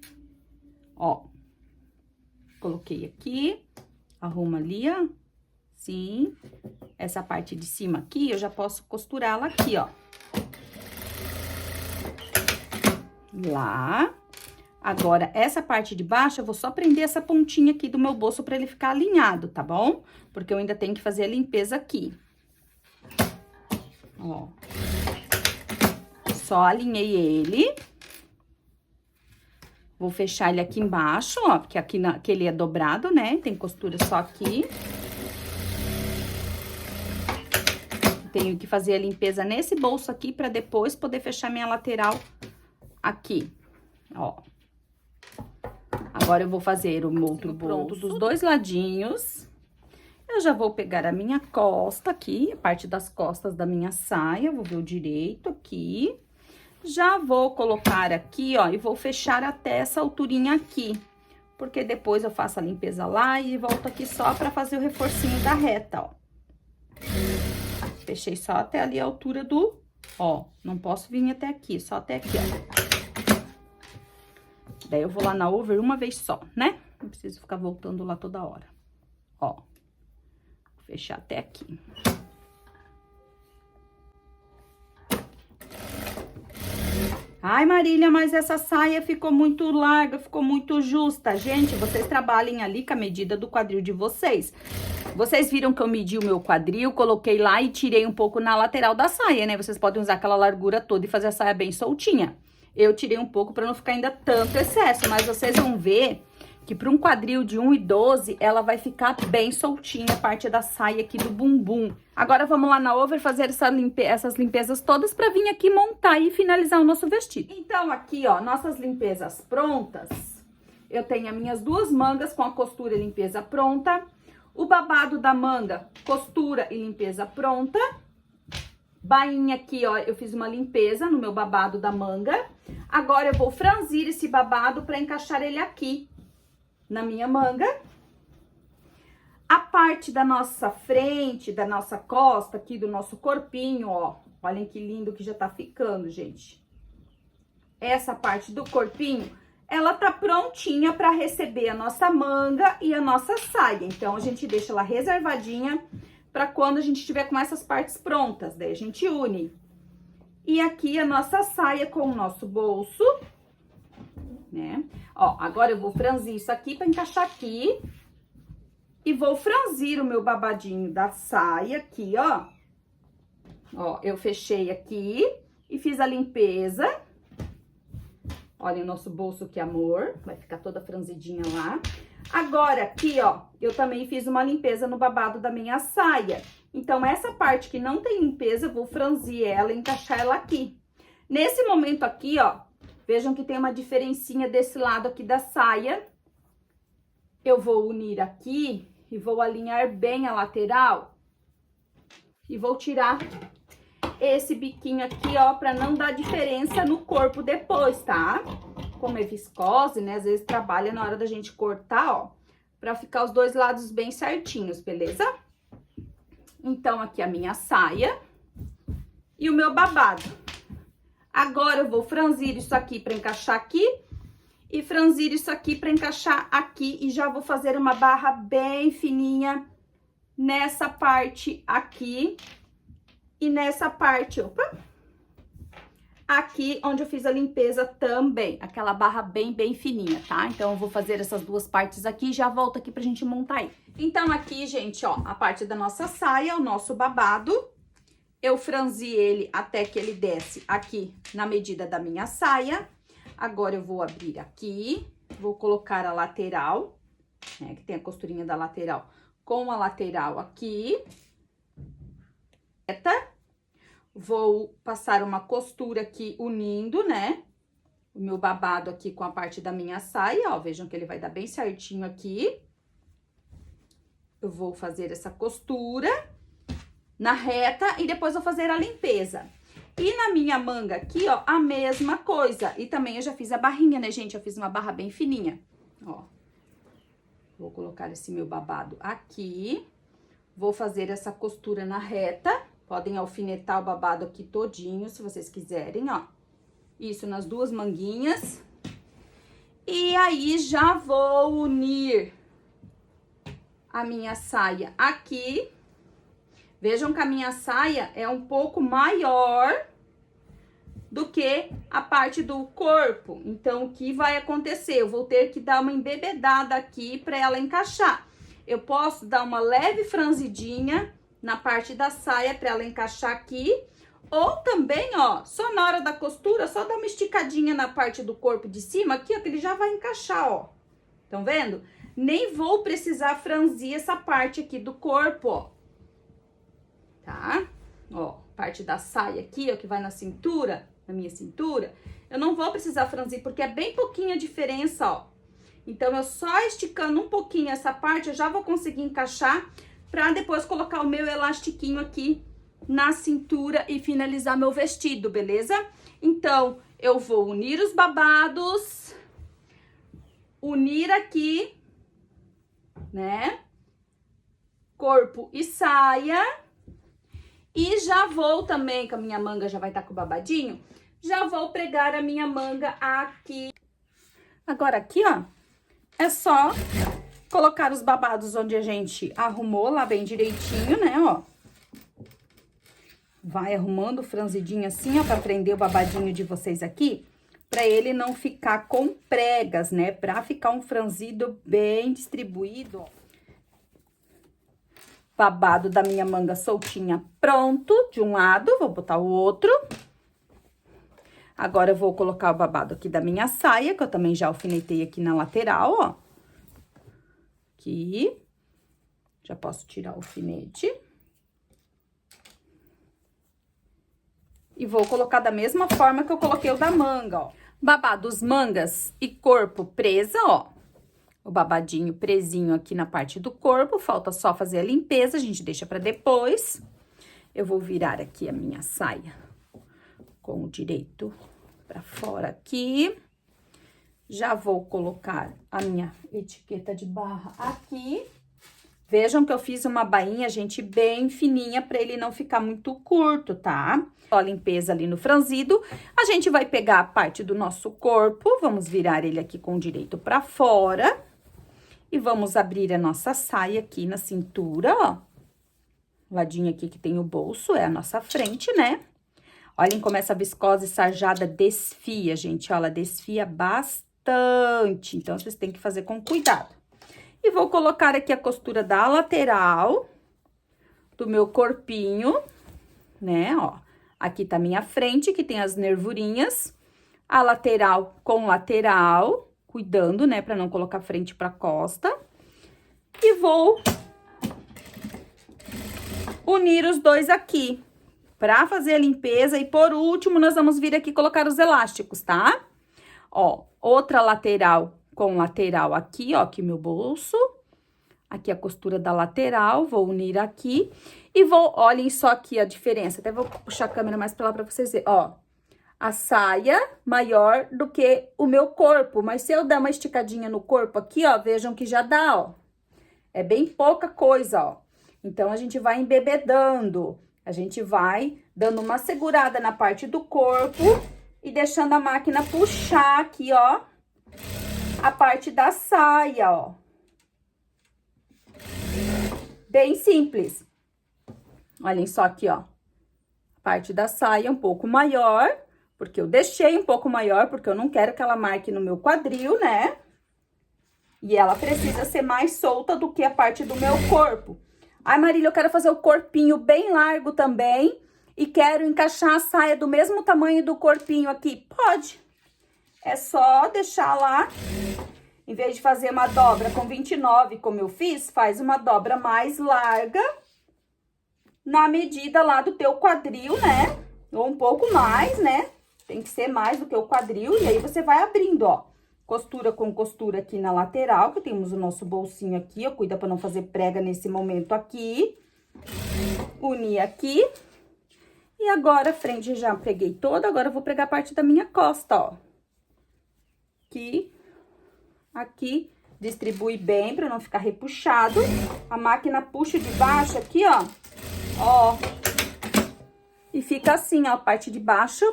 Ó. Coloquei aqui, arrumo ali, ó. Sim. Essa parte de cima aqui, eu já posso costurá-la aqui, ó. Lá. Agora, essa parte de baixo, eu vou só prender essa pontinha aqui do meu bolso pra ele ficar alinhado, tá bom? Porque eu ainda tenho que fazer a limpeza aqui. Ó. Só alinhei ele. Vou fechar ele aqui embaixo, ó, porque aqui que ele é dobrado, né? Tem costura só aqui. Tenho que fazer a limpeza nesse bolso aqui pra depois poder fechar minha lateral aqui, ó. Agora, eu vou fazer o outro bolso dos dois ladinhos. Eu já vou pegar a minha costa aqui, a parte das costas da minha saia, vou ver o direito aqui. Já vou colocar aqui, ó, e vou fechar até essa alturinha aqui. Porque depois eu faço a limpeza lá e volto aqui só pra fazer o reforcinho da reta, ó. Fechei só até ali a altura do... Ó, não posso vir até aqui, só até aqui, ó. Daí, eu vou lá na over uma vez só, né? Não preciso ficar voltando lá toda hora. Ó. Vou fechar até aqui. Ai, Marília, mas essa saia ficou muito larga, ficou muito justa. Gente, vocês trabalhem ali com a medida do quadril de vocês. Vocês viram que eu medi o meu quadril, coloquei lá e tirei um pouco na lateral da saia, né? Vocês podem usar aquela largura toda e fazer a saia bem soltinha. Eu tirei um pouco para não ficar ainda tanto excesso, mas vocês vão ver que para um quadril de 1,12, ela vai ficar bem soltinha a parte da saia aqui do bumbum. Agora vamos lá na over fazer essas limpezas todas para vir aqui montar e finalizar o nosso vestido. Então aqui, ó, nossas limpezas prontas. Eu tenho as minhas duas mangas com a costura e limpeza pronta. O babado da manga, costura e limpeza pronta. Bainha aqui, ó, eu fiz uma limpeza no meu babado da manga. Agora eu vou franzir esse babado para encaixar ele aqui na minha manga. A parte da nossa frente, da nossa costa, aqui do nosso corpinho, ó. Olhem que lindo que já tá ficando, gente. Essa parte do corpinho, ela tá prontinha para receber a nossa manga e a nossa saia. Então, a gente deixa ela reservadinha para quando a gente estiver com essas partes prontas. Daí a gente une. E aqui a nossa saia com o nosso bolso, né? Ó, agora eu vou franzir isso aqui para encaixar aqui. E vou franzir o meu babadinho da saia aqui, ó. Ó, eu fechei aqui e fiz a limpeza. Olha o nosso bolso, que amor. Vai ficar toda franzidinha lá. Agora, aqui, ó, eu também fiz uma limpeza no babado da minha saia. Então, essa parte que não tem limpeza, eu vou franzir ela e encaixar ela aqui. Nesse momento aqui, ó, vejam que tem uma diferencinha desse lado aqui da saia. Eu vou unir aqui e vou alinhar bem a lateral. E vou tirar esse biquinho aqui, ó, pra não dar diferença no corpo depois, tá? Como é viscose, né? Às vezes trabalha na hora da gente cortar, ó, pra ficar os dois lados bem certinhos, beleza? Então, aqui a minha saia e o meu babado. Agora, eu vou franzir isso aqui pra encaixar aqui e franzir isso aqui pra encaixar aqui e já vou fazer uma barra bem fininha nessa parte aqui e nessa parte, opa, aqui onde eu fiz a limpeza também, aquela barra bem fininha, tá? Então, eu vou fazer essas duas partes aqui e já volto aqui pra gente montar aí. Então, aqui, gente, ó, a parte da nossa saia, o nosso babado, eu franzi ele até que ele desce aqui na medida da minha saia. Agora, eu vou abrir aqui, vou colocar a lateral, né, que tem a costurinha da lateral, com a lateral aqui. Vou passar uma costura aqui unindo, né, o meu babado aqui com a parte da minha saia, ó, vejam que ele vai dar bem certinho aqui. Eu vou fazer essa costura na reta e depois vou fazer a limpeza. E na minha manga aqui, ó, a mesma coisa. E também eu já fiz a barrinha, né, gente? Eu fiz uma barra bem fininha, ó. Vou colocar esse meu babado aqui. Vou fazer essa costura na reta. Podem alfinetar o babado aqui todinho, se vocês quiserem, ó. Isso nas duas manguinhas. E aí, já vou unir a minha saia aqui. Vejam que a minha saia é um pouco maior do que a parte do corpo. Então, o que vai acontecer? Eu vou ter que dar uma embebedada aqui para ela encaixar. Eu posso dar uma leve franzidinha na parte da saia para ela encaixar aqui. Ou também, ó, só na hora da costura, só dar uma esticadinha na parte do corpo de cima aqui, ó, que ele já vai encaixar, ó. Estão vendo? Nem vou precisar franzir essa parte aqui do corpo, ó. Tá? Ó, parte da saia aqui, ó, que vai na cintura, na minha cintura, eu não vou precisar franzir, porque é bem pouquinha diferença, ó. Então, eu só esticando um pouquinho essa parte, eu já vou conseguir encaixar pra depois colocar o meu elastiquinho aqui na cintura e finalizar meu vestido, beleza? Então, eu vou unir os babados, unir aqui, né? Corpo e saia. E já vou também, que a minha manga já vai estar com o babadinho, já vou pregar a minha manga aqui. Agora, aqui, ó, é só colocar os babados onde a gente arrumou lá bem direitinho, né, ó. Vai arrumando franzidinho assim, ó, pra prender o babadinho de vocês aqui. para ele não ficar com pregas, né? Para ficar um franzido bem distribuído, ó. Babado da minha manga soltinha pronto, de um lado, vou botar o outro. Agora, eu vou colocar o babado aqui da minha saia, que eu também já alfinetei aqui na lateral, ó. Aqui. Já posso tirar o alfinete. E vou colocar da mesma forma que eu coloquei o da manga, ó. Babados mangas e corpo presa, ó. O babadinho presinho aqui na parte do corpo, falta só fazer a limpeza, a gente deixa pra depois. Eu vou virar aqui a minha saia com o direito pra fora aqui. Já vou colocar a minha etiqueta de barra aqui. Vejam que eu fiz uma bainha, gente, bem fininha pra ele não ficar muito curto, tá? Só a limpeza ali no franzido. A gente vai pegar a parte do nosso corpo, vamos virar ele aqui com o direito pra fora. E vamos abrir a nossa saia aqui na cintura, ó. O ladinho aqui que tem o bolso, é a nossa frente, né? Olhem como essa viscose sarjada desfia, gente, ó. Ela desfia bastante, então, vocês têm que fazer com cuidado. E vou colocar aqui a costura da lateral do meu corpinho, né, ó. Aqui tá a minha frente, que tem as nervurinhas. A lateral com lateral, cuidando, né, pra não colocar frente pra costa. E vou unir os dois aqui, pra fazer a limpeza. E por último, nós vamos vir aqui colocar os elásticos, tá? Ó, outra lateral com lateral aqui, ó, aqui meu bolso. Aqui a costura da lateral, vou unir aqui. E vou, olhem só aqui a diferença. Até vou puxar a câmera mais pra lá pra vocês verem, ó. A saia maior do que o meu corpo, mas se eu dar uma esticadinha no corpo aqui, ó, vejam que já dá, ó. É bem pouca coisa, ó. Então, a gente vai embebedando, a gente vai dando uma segurada na parte do corpo e deixando a máquina puxar aqui, ó, a parte da saia, ó. Bem simples. Olhem só aqui, ó. A parte da saia um pouco maior, porque eu deixei um pouco maior, porque eu não quero que ela marque no meu quadril, né? E ela precisa ser mais solta do que a parte do meu corpo. Ai, Marília, eu quero fazer o corpinho bem largo também e quero encaixar a saia do mesmo tamanho do corpinho aqui. Pode. É só deixar lá, em vez de fazer uma dobra com 29, como eu fiz, faz uma dobra mais larga na medida lá do teu quadril, né? Ou um pouco mais, né? Tem que ser mais do que o quadril, e aí você vai abrindo, ó. Costura com costura aqui na lateral, que temos o nosso bolsinho aqui, ó. Cuida pra não fazer prega nesse momento aqui. Unir aqui. E agora, a frente já preguei toda, agora eu vou pregar a parte da minha costa, ó. Aqui, distribui bem pra não ficar repuxado. A máquina puxa de baixo aqui, ó. Ó. E fica assim, ó, a parte de baixo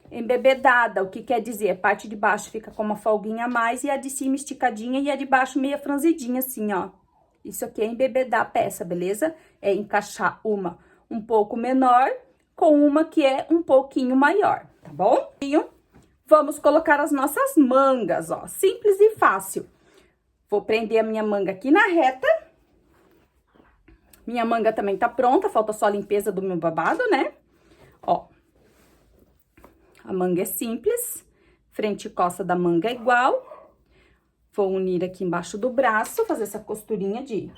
embebedada. O que quer dizer? A parte de baixo fica com uma folguinha a mais e a de cima esticadinha e a de baixo meia franzidinha, assim, ó. Isso aqui é embebedar a peça, beleza? É encaixar uma um pouco menor com uma que é um pouquinho maior, tá bom? Vamos colocar as nossas mangas, ó. Simples e fácil. Vou prender a minha manga aqui na reta. Minha manga também tá pronta, falta só a limpeza do meu babado, né? Ó. A manga é simples, frente e costa da manga é igual. Vou unir aqui embaixo do braço, fazer essa costurinha de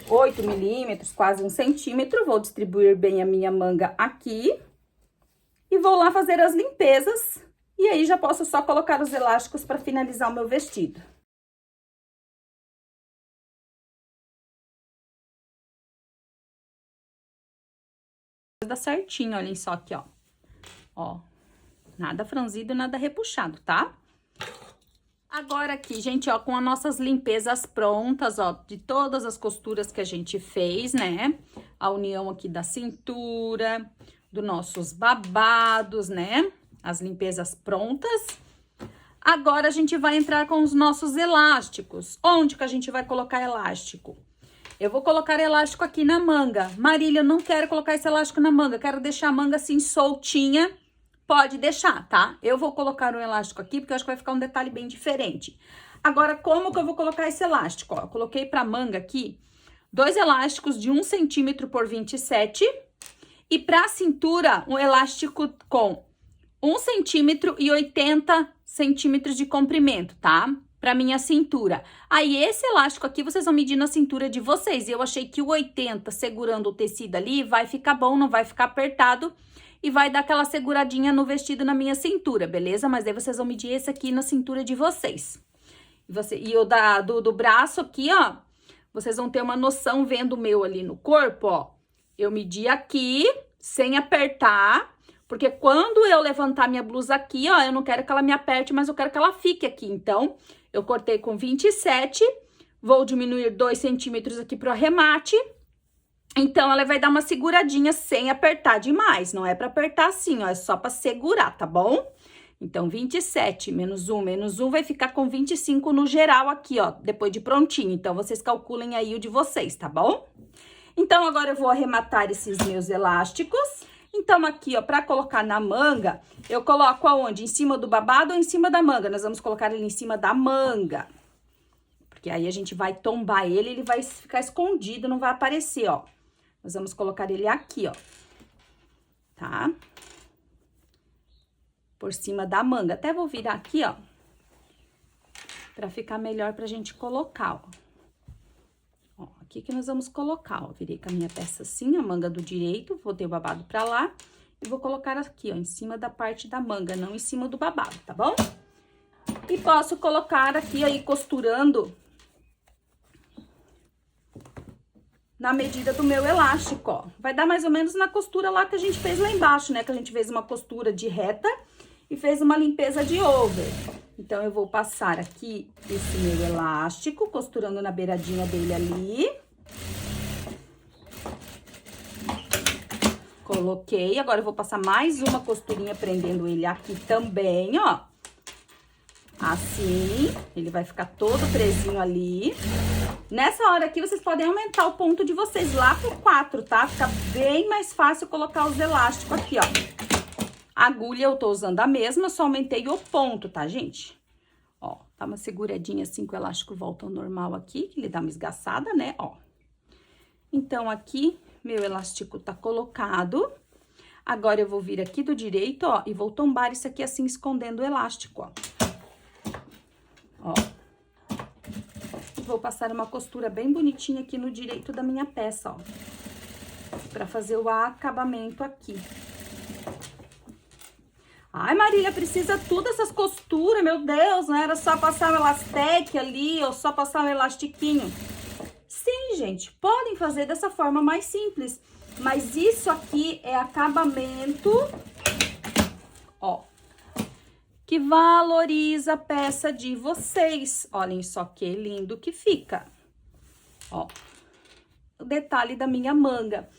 8 milímetros, quase 1 centímetro. Vou distribuir bem a minha manga aqui. E vou lá fazer as limpezas. E aí, já posso só colocar os elásticos para finalizar o meu vestido. Dá certinho, olhem só aqui, ó. Ó. Nada franzido, nada repuxado, tá? Agora aqui, gente, ó, com as nossas limpezas prontas, ó, de todas as costuras que a gente fez, né? A união aqui da cintura, dos nossos babados, né? As limpezas prontas. Agora, a gente vai entrar com os nossos elásticos. Onde que a gente vai colocar elástico? Eu vou colocar elástico aqui na manga. Marília, eu não quero colocar esse elástico na manga, quero deixar a manga assim soltinha. pode deixar, tá? Eu vou colocar um elástico aqui, porque eu acho que vai ficar um detalhe bem diferente. Agora, como que eu vou colocar esse elástico? Ó, eu coloquei pra manga aqui 2 elásticos de 1 centímetro por 27. E pra cintura, um elástico com 1 centímetro e 80 centímetros de comprimento, tá? Pra minha cintura. Aí, esse elástico aqui, vocês vão medir na cintura de vocês. E eu achei que o 80, segurando o tecido ali, vai ficar bom, não vai ficar apertado. E vai dar aquela seguradinha no vestido na minha cintura, beleza? Mas aí, vocês vão medir esse aqui na cintura de vocês. E o do braço aqui, ó, vocês vão ter uma noção vendo o meu ali no corpo, ó. Eu medi aqui, sem apertar, porque quando eu levantar minha blusa aqui, ó, eu não quero que ela me aperte, mas eu quero que ela fique aqui. Então, eu cortei com 27, vou diminuir 2 centímetros aqui pro arremate. Então, ela vai dar uma seguradinha sem apertar demais. Não é pra apertar assim, ó, é só pra segurar, tá bom? Então, 27 menos 1 vai ficar com 25 no geral aqui, ó, depois de prontinho. Então, vocês calculem aí o de vocês, tá bom? Então, agora eu vou arrematar esses meus elásticos. Então, aqui, ó, pra colocar na manga, eu coloco aonde? Em cima do babado ou em cima da manga? Nós vamos colocar ele em cima da manga. Porque aí a gente vai tombar ele vai ficar escondido, não vai aparecer, ó. Nós vamos colocar ele aqui, ó. Tá? Por cima da manga. Até vou virar aqui, ó. Pra ficar melhor pra gente colocar, ó. Ó, aqui que nós vamos colocar, ó. Virei com a minha peça assim, a manga do direito, botei o babado pra lá. E vou colocar aqui, ó, em cima da parte da manga, não em cima do babado, tá bom? E posso colocar aqui aí costurando na medida do meu elástico, ó. Vai dar mais ou menos na costura lá que a gente fez lá embaixo, né? Que a gente fez uma costura de reta e fez uma limpeza de over. Então, eu vou passar aqui esse meu elástico, costurando na beiradinha dele ali. Coloquei. Agora, eu vou passar mais uma costurinha prendendo ele aqui também, ó. Assim, ele vai ficar todo presinho ali. Nessa hora aqui, vocês podem aumentar o ponto de vocês lá pro 4, tá? Fica bem mais fácil colocar os elásticos aqui, ó. A agulha eu tô usando a mesma, só aumentei o ponto, tá, gente? Ó, dá uma seguradinha assim que o elástico volta ao normal aqui, que ele dá uma esgaçada, né, ó. Então, aqui, meu elástico tá colocado. Agora, eu vou vir aqui do direito, ó, e vou tombar isso aqui assim, escondendo o elástico, ó. Ó. Vou passar uma costura bem bonitinha aqui no direito da minha peça, ó. Pra fazer o acabamento aqui. Ai, Marília, precisa tudo essas costuras, meu Deus, não era só passar o elastec ali, ou só passar o elastiquinho. Sim, gente, podem fazer dessa forma mais simples, mas isso aqui é acabamento, ó, que valoriza a peça de vocês. Olhem só que lindo que fica, ó, o detalhe da minha manga.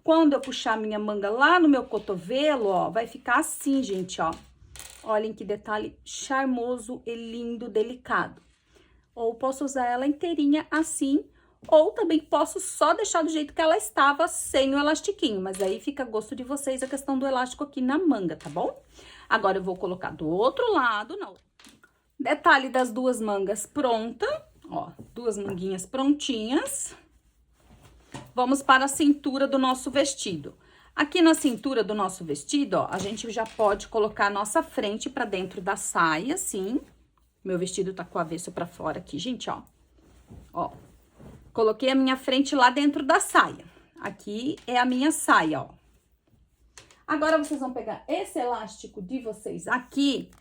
Quando eu puxar a minha manga lá no meu cotovelo, ó, vai ficar assim, gente, ó. Olhem que detalhe charmoso e lindo, delicado. Ou posso usar ela inteirinha assim, ou também posso só deixar do jeito que ela estava, sem o elastiquinho. Mas aí fica a gosto de vocês a questão do elástico aqui na manga, tá bom? Agora, eu vou colocar do outro lado, não. Detalhe das duas mangas pronta, ó, 2 manguinhas prontinhas. Vamos para a cintura do nosso vestido. Aqui na cintura do nosso vestido, ó, a gente já pode colocar a nossa frente pra dentro da saia, assim. Meu vestido tá com o avesso pra fora aqui, gente, ó. Ó, coloquei a minha frente lá dentro da saia. Aqui é a minha saia, ó. Agora, vocês vão pegar esse elástico de vocês aqui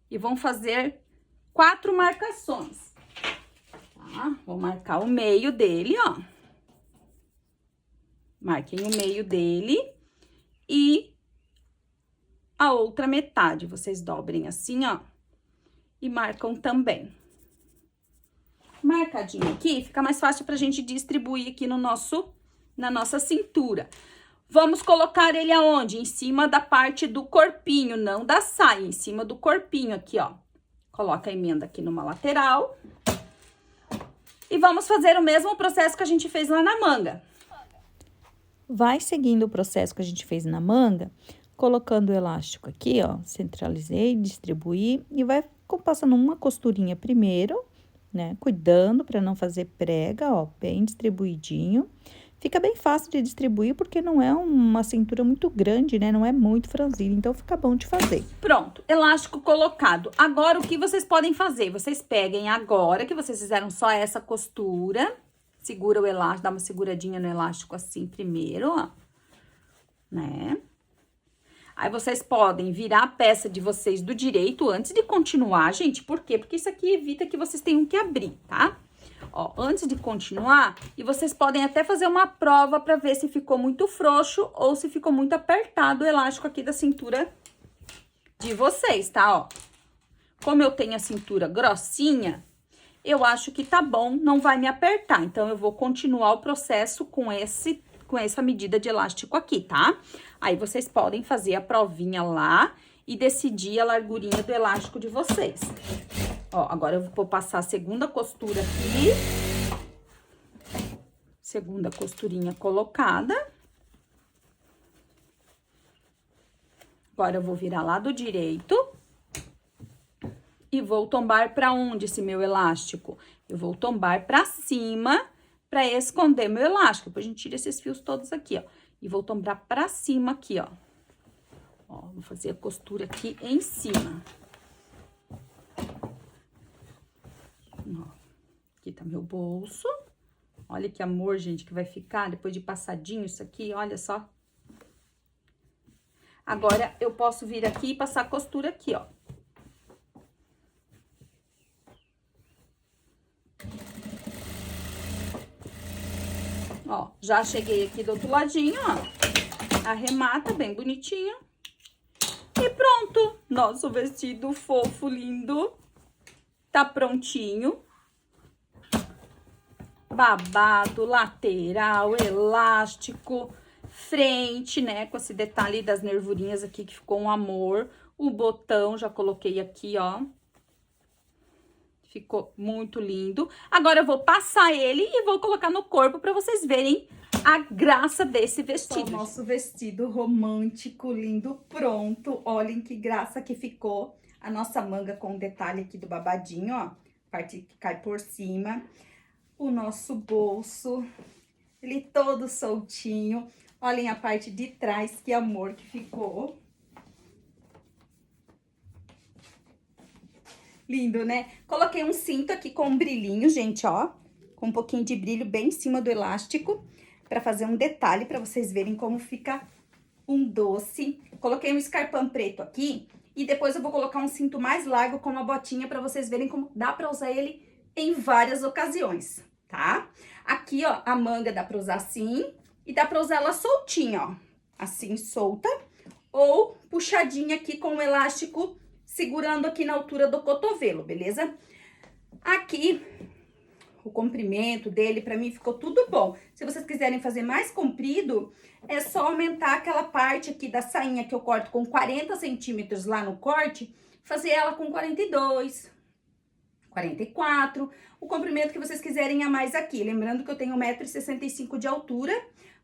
e vão fazer 4 marcações, tá? Vou marcar o meio dele, ó. Marquem o meio dele e a outra metade. Vocês dobrem assim, ó, e marcam também. Marcadinho aqui, fica mais fácil pra gente distribuir aqui no na nossa cintura. Vamos colocar ele aonde? Em cima da parte do corpinho, não da saia, em cima do corpinho aqui, ó. Coloca a emenda aqui numa lateral. E vamos fazer o mesmo processo que a gente fez lá na manga. Vai seguindo o processo que a gente fez na manga, colocando o elástico aqui, ó, centralizei, distribuí e vai passando uma costurinha primeiro, né? Cuidando para não fazer prega, ó, bem distribuidinho. Fica bem fácil de distribuir porque não é uma cintura muito grande, né? Não é muito franzida, então fica bom de fazer. Pronto, elástico colocado. Agora, o que vocês podem fazer? Vocês peguem agora que vocês fizeram só essa costura, segura o elástico, dá uma seguradinha no elástico assim primeiro, ó, né? Aí, vocês podem virar a peça de vocês do direito antes de continuar, gente. Por quê? Porque isso aqui evita que vocês tenham que abrir, tá? Ó, antes de continuar, e vocês podem até fazer uma prova pra ver se ficou muito frouxo ou se ficou muito apertado o elástico aqui da cintura de vocês, tá? Ó, como eu tenho a cintura grossinha, eu acho que tá bom, não vai me apertar. Então, eu vou continuar o processo com essa medida de elástico aqui, tá? Aí, vocês podem fazer a provinha lá e decidir a largurinha do elástico de vocês. Ó, agora eu vou passar a segunda costura aqui. Segunda costurinha colocada. Agora eu vou virar lado direito. E vou tombar pra onde esse meu elástico? Eu vou tombar pra cima pra esconder meu elástico. Depois a gente tira esses fios todos aqui, ó. E vou tombar pra cima aqui, ó. Ó, vou fazer a costura aqui em cima. Ó, aqui tá meu bolso. Olha que amor, gente, que vai ficar depois de passadinho isso aqui, olha só. Agora, eu posso vir aqui e passar a costura aqui, ó. Ó, já cheguei aqui do outro ladinho, ó. Arremata bem bonitinho. E pronto, nosso vestido fofo, lindo. Tá prontinho. Babado, lateral, elástico, frente, né? Com esse detalhe das nervurinhas aqui que ficou um amor. O botão já coloquei aqui, ó. Ficou muito lindo. Agora eu vou passar ele e vou colocar no corpo pra vocês verem a graça desse vestido. O nosso vestido romântico, lindo, pronto. Olhem que graça que ficou. A nossa manga com o detalhe aqui do babadinho, ó. Parte que cai por cima. O nosso bolso, ele todo soltinho. Olhem a parte de trás, que amor que ficou. Lindo, né? Coloquei um cinto aqui com um brilhinho, gente, ó. Com um pouquinho de brilho bem em cima do elástico. Pra fazer um detalhe, pra vocês verem como fica um doce. Coloquei um escarpão preto aqui. E depois eu vou colocar um cinto mais largo com uma botinha pra vocês verem como dá pra usar ele em várias ocasiões, tá? Aqui, ó, a manga dá pra usar assim. E dá pra usar ela soltinha, ó. Assim, solta. Ou puxadinha aqui com o elástico segurando aqui na altura do cotovelo, beleza? Aqui, o comprimento dele, pra mim, ficou tudo bom. Se vocês quiserem fazer mais comprido, é só aumentar aquela parte aqui da sainha que eu corto com 40 centímetros lá no corte, fazer ela com 42, 44, o comprimento que vocês quiserem a mais aqui. Lembrando que eu tenho 1,65 m de altura,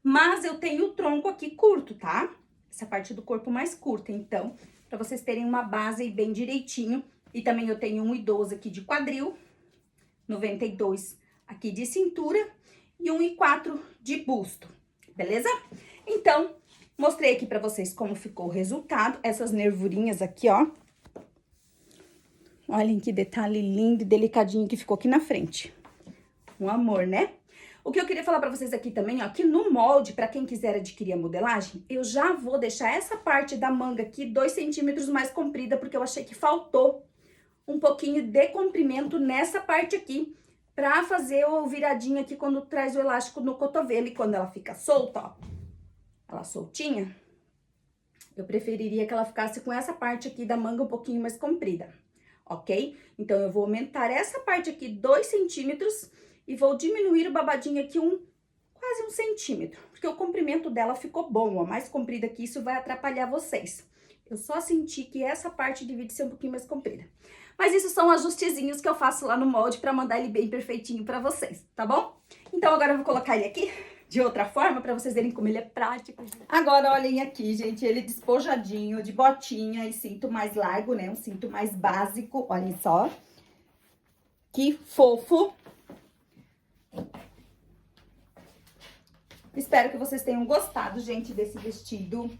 mas eu tenho o tronco aqui curto, tá? Essa parte do corpo mais curta, então, pra vocês terem uma base bem direitinho. E também eu tenho 1,12 aqui de quadril, 92 aqui de cintura e 1,4 de busto, beleza? Então, mostrei aqui pra vocês como ficou o resultado. Essas nervurinhas aqui, ó. Olhem que detalhe lindo e delicadinho que ficou aqui na frente. Um amor, né? O que eu queria falar pra vocês aqui também, ó, que no molde, pra quem quiser adquirir a modelagem, eu já vou deixar essa parte da manga aqui 2 centímetros mais comprida, porque eu achei que faltou um pouquinho de comprimento nessa parte aqui, pra fazer o viradinho aqui quando traz o elástico no cotovelo. E quando ela fica solta, ó, ela soltinha, eu preferiria que ela ficasse com essa parte aqui da manga um pouquinho mais comprida, ok? Então, eu vou aumentar essa parte aqui 2 centímetros e vou diminuir o babadinho aqui quase 1 centímetro, porque o comprimento dela ficou bom, ó, mais comprida que isso vai atrapalhar vocês. Eu só senti que essa parte devia ser um pouquinho mais comprida. Mas isso são ajustezinhos que eu faço lá no molde pra mandar ele bem perfeitinho pra vocês, tá bom? Então, agora eu vou colocar ele aqui de outra forma para vocês verem como ele é prático. Agora, olhem aqui, gente, ele despojadinho, de botinha e cinto mais largo, né? Um cinto mais básico, olhem só. Que fofo. Espero que vocês tenham gostado, gente, desse vestido.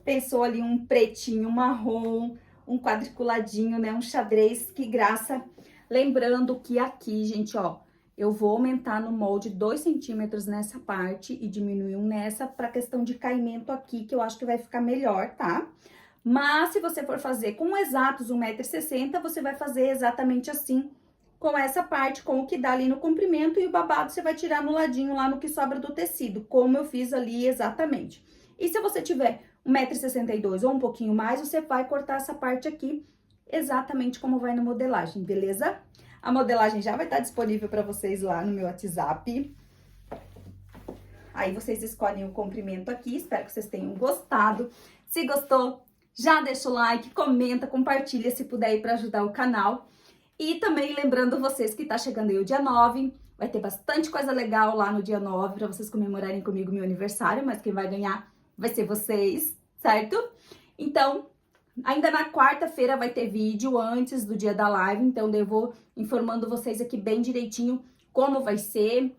Pensou ali um pretinho, marrom, um quadriculadinho, né? Um xadrez, que graça. Lembrando que aqui, gente, ó, eu vou aumentar no molde 2 centímetros nessa parte e diminuir um nessa pra questão de caimento aqui, que eu acho que vai ficar melhor, tá? Mas se você for fazer com exatos 1,60 m, você vai fazer exatamente assim, com essa parte, com o que dá ali no comprimento, e o babado você vai tirar no ladinho, lá no que sobra do tecido, como eu fiz ali exatamente. E se você tiver 1,62 m ou um pouquinho mais, você vai cortar essa parte aqui, exatamente como vai na modelagem, beleza? A modelagem já vai estar disponível para vocês lá no meu WhatsApp. Aí vocês escolhem o comprimento aqui, espero que vocês tenham gostado. Se gostou, já deixa o like, comenta, compartilha se puder aí para ajudar o canal. E também lembrando vocês que tá chegando aí o dia 9, vai ter bastante coisa legal lá no dia 9 para vocês comemorarem comigo meu aniversário, mas quem vai ganhar vai ser vocês, certo? Então, ainda na quarta-feira vai ter vídeo antes do dia da live, então eu vou informando vocês aqui bem direitinho como vai ser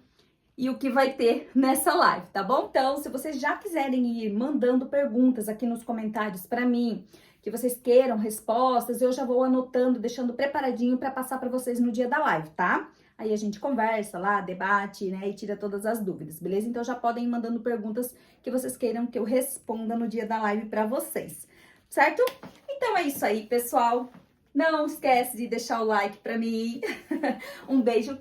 e o que vai ter nessa live, tá bom? Então, se vocês já quiserem ir mandando perguntas aqui nos comentários pra mim, que vocês queiram respostas, eu já vou anotando, deixando preparadinho pra passar pra vocês no dia da live, tá? Aí a gente conversa lá, debate, né, e tira todas as dúvidas, beleza? Então já podem ir mandando perguntas que vocês queiram que eu responda no dia da live pra vocês, certo? Então é isso aí, pessoal. Não esquece de deixar o like pra mim. Um beijo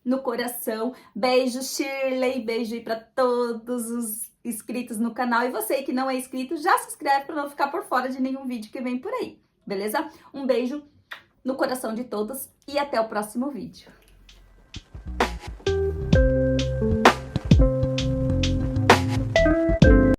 no coração. Beijo, Shirley. Beijo aí pra todos os inscritos no canal. E você que não é inscrito, já se inscreve pra não ficar por fora de nenhum vídeo que vem por aí, beleza? Um beijo no coração de todos e até o próximo vídeo.